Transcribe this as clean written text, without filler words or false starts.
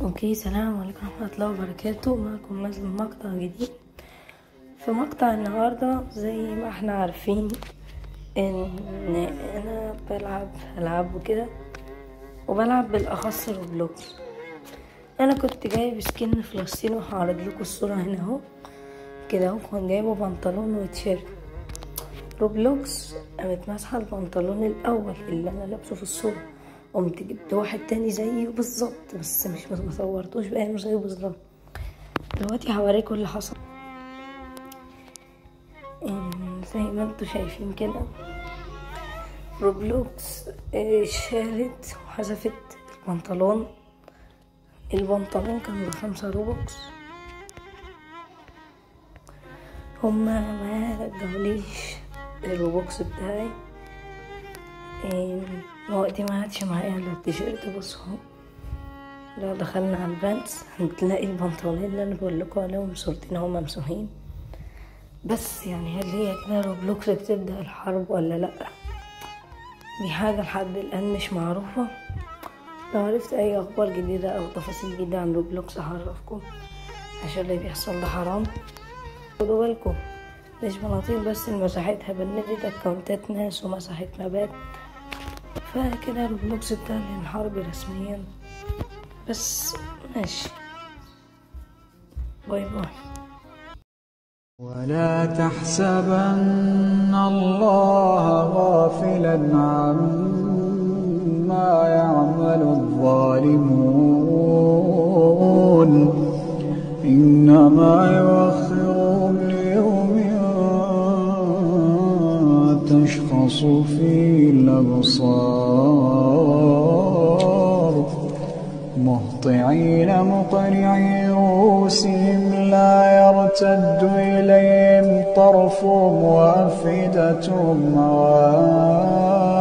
اوكي، سلام عليكم ورحمة الله وبركاته. معكم نازل مقطع جديد. في مقطع النهاردة زي ما احنا عارفين ان انا بلعب العاب وكده، وبلعب بالاخص روبلوكس. انا كنت جايب سكين فلسطين وهعرض لكم الصورة هنا اهو كده اهو. كنت جايبه بنطلون وتيشيرت روبلوكس. قامت ماسحة البنطلون الاول اللي انا لابسه في الصورة، قمت جبت واحد تاني زيه بالظبط، بس مش مصورتوش بقى مش زيه بالظبط. دلوقتي هوريكم اللي حصل. زي ما انتوا شايفين كده روبلوكس شالت وحذفت البنطلون كان ب5 روبوكس. هما ما رجعوليش الروبوكس بتاعي. وقتي ما عادش معايا الا التيشيرت. بصوا لو دخلنا على البانس هنلاقي البنطلونين اللي انا بقول لكم عليهم صورتين هما ممسوحين. بس يعني هل هي كده روبلوكس بتبدأ الحرب ولا لا؟ دي حاجة لحد الآن مش معروفة. لو عرفت اي اخبار جديدة او تفاصيل جديدة عن روبلوكس هعرفكم، عشان اللي بيحصل ده حرام. خدوا بالكم، مش بناطيل بس اللي مسحتها، بندت اكونتات ناس ومسحت مبات. فكده روبلوكس بتعلن حرب رسميا. بس ماشي، باي باي. ولا تحسبن الله غافلا عما يعمل الظالمون، إنما يؤخرهم ليوم تشخص فيه الأبصار، مهطعين مقنعي رؤوسهم لا يرتد إليهم طرفهم وأفئدتهم هواء.